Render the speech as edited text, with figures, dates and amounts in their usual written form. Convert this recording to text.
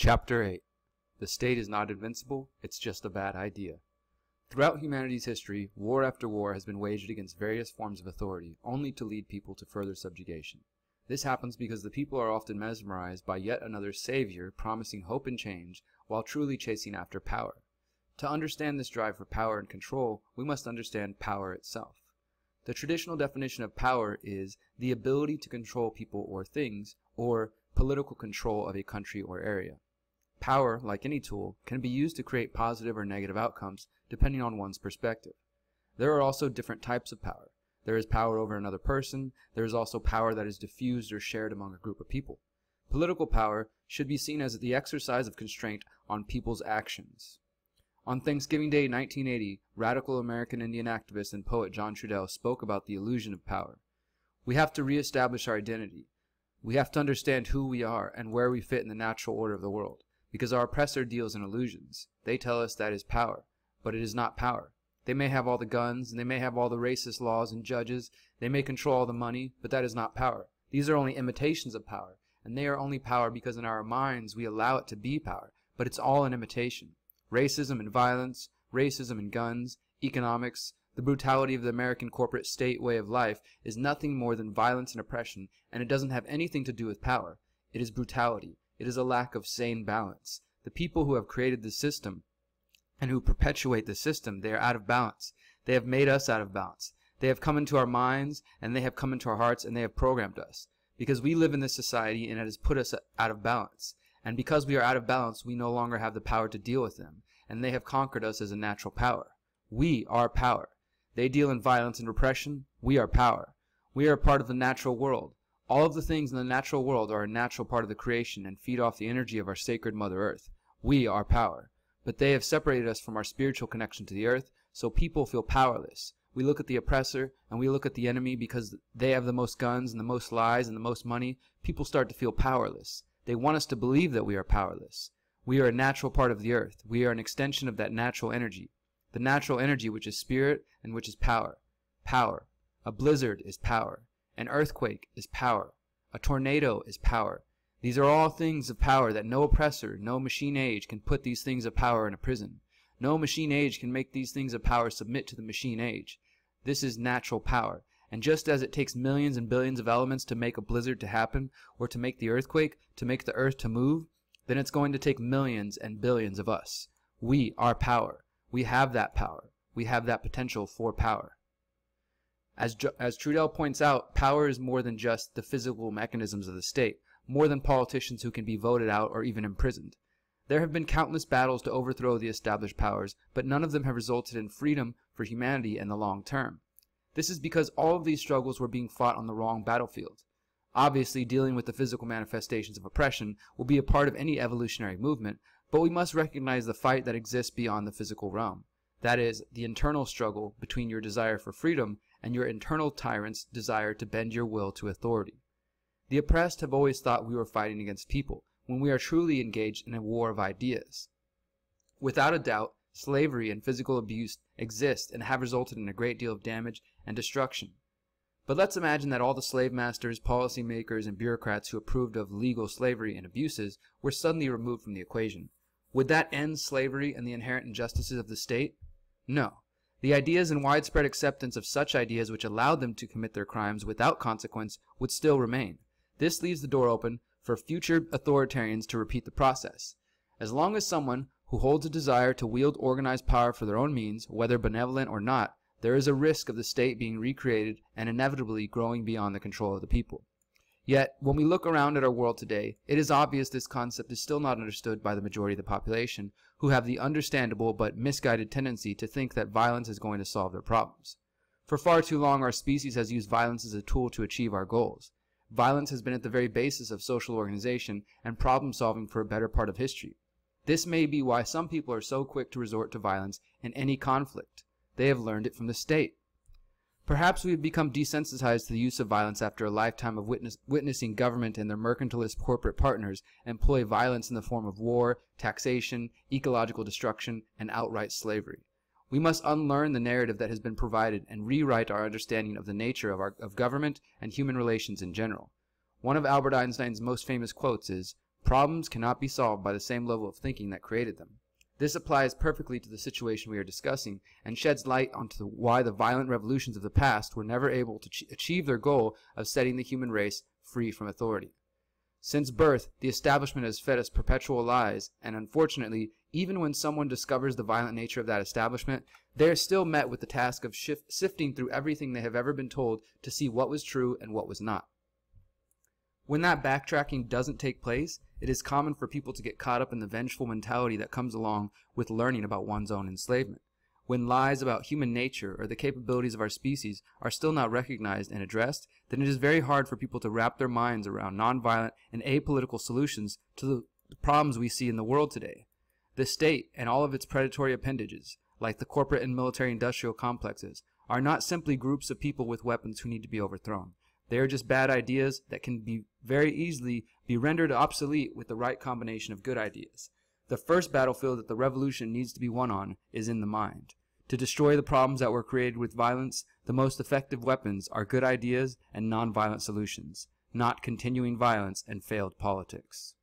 Chapter 8. The state is not invincible, it's just a bad idea. Throughout humanity's history, war after war has been waged against various forms of authority, only to lead people to further subjugation. This happens because the people are often mesmerized by yet another savior promising hope and change, while truly chasing after power. To understand this drive for power and control, we must understand power itself. The traditional definition of power is the ability to control people or things, or political control of a country or area. Power, like any tool, can be used to create positive or negative outcomes depending on one's perspective. There are also different types of power. There is power over another person. There is also power that is diffused or shared among a group of people. Political power should be seen as the exercise of constraint on people's actions. On Thanksgiving Day 1980, radical American Indian activist and poet John Trudell spoke about the illusion of power. We have to reestablish our identity. We have to understand who we are and where we fit in the natural order of the world. Because our oppressor deals in illusions. They tell us that is power, but it is not power. They may have all the guns, and they may have all the racist laws and judges. They may control all the money, but that is not power. These are only imitations of power, and they are only power because in our minds we allow it to be power, but it's all an imitation. Racism and violence, racism and guns, economics, the brutality of the American corporate state way of life is nothing more than violence and oppression, and it doesn't have anything to do with power. It is brutality. It is a lack of sane balance. The people who have created the system and who perpetuate the system, they are out of balance. They have made us out of balance. They have come into our minds and they have come into our hearts and they have programmed us. Because we live in this society and it has put us out of balance. And because we are out of balance, we no longer have the power to deal with them. And they have conquered us as a natural power. We are power. They deal in violence and repression. We are power. We are a part of the natural world. All of the things in the natural world are a natural part of the creation and feed off the energy of our sacred Mother Earth. We are power. But they have separated us from our spiritual connection to the earth, so people feel powerless. We look at the oppressor and we look at the enemy because they have the most guns and the most lies and the most money. People start to feel powerless. They want us to believe that we are powerless. We are a natural part of the earth. We are an extension of that natural energy. The natural energy which is spirit and which is power. Power. A blizzard is power. An earthquake is power. A tornado is power. These are all things of power that no oppressor, no machine age can put these things of power in a prison. No machine age can make these things of power submit to the machine age. This is natural power. And just as it takes millions and billions of elements to make a blizzard to happen, or to make the earthquake, to make the earth to move, then it's going to take millions and billions of us. We are power. We have that power. We have that potential for power. As Trudell points out, power is more than just the physical mechanisms of the state, more than politicians who can be voted out or even imprisoned. There have been countless battles to overthrow the established powers, but none of them have resulted in freedom for humanity in the long term. This is because all of these struggles were being fought on the wrong battlefield. Obviously, dealing with the physical manifestations of oppression will be a part of any evolutionary movement, but we must recognize the fight that exists beyond the physical realm. That is, the internal struggle between your desire for freedom and your internal tyrant's desire to bend your will to authority. The oppressed have always thought we were fighting against people, when we are truly engaged in a war of ideas. Without a doubt, slavery and physical abuse exist and have resulted in a great deal of damage and destruction. But let's imagine that all the slave masters, policymakers, and bureaucrats who approved of legal slavery and abuses were suddenly removed from the equation. Would that end slavery and the inherent injustices of the state? No. The ideas and widespread acceptance of such ideas which allowed them to commit their crimes without consequence would still remain. This leaves the door open for future authoritarians to repeat the process. As long as someone who holds a desire to wield organized power for their own means, whether benevolent or not, there is a risk of the state being recreated and inevitably growing beyond the control of the people. Yet, when we look around at our world today, it is obvious this concept is still not understood by the majority of the population, who have the understandable but misguided tendency to think that violence is going to solve their problems. For far too long, our species has used violence as a tool to achieve our goals. Violence has been at the very basis of social organization and problem solving for a better part of history. This may be why some people are so quick to resort to violence in any conflict. They have learned it from the state. Perhaps we have become desensitized to the use of violence after a lifetime of witnessing government and their mercantilist corporate partners employ violence in the form of war, taxation, ecological destruction, and outright slavery. We must unlearn the narrative that has been provided and rewrite our understanding of the nature of government and human relations in general. One of Albert Einstein's most famous quotes is, Problems cannot be solved by the same level of thinking that created them. This applies perfectly to the situation we are discussing and sheds light onto why the violent revolutions of the past were never able to achieve their goal of setting the human race free from authority. Since birth, the establishment has fed us perpetual lies, and unfortunately, even when someone discovers the violent nature of that establishment, they are still met with the task of sifting through everything they have ever been told to see what was true and what was not. When that backtracking doesn't take place, it is common for people to get caught up in the vengeful mentality that comes along with learning about one's own enslavement. When lies about human nature or the capabilities of our species are still not recognized and addressed, then it is very hard for people to wrap their minds around nonviolent and apolitical solutions to the problems we see in the world today. The state and all of its predatory appendages, like the corporate and military-industrial complexes, are not simply groups of people with weapons who need to be overthrown. They are just bad ideas that can very easily be rendered obsolete with the right combination of good ideas. The first battlefield that the revolution needs to be won on is in the mind. To destroy the problems that were created with violence, the most effective weapons are good ideas and nonviolent solutions, not continuing violence and failed politics.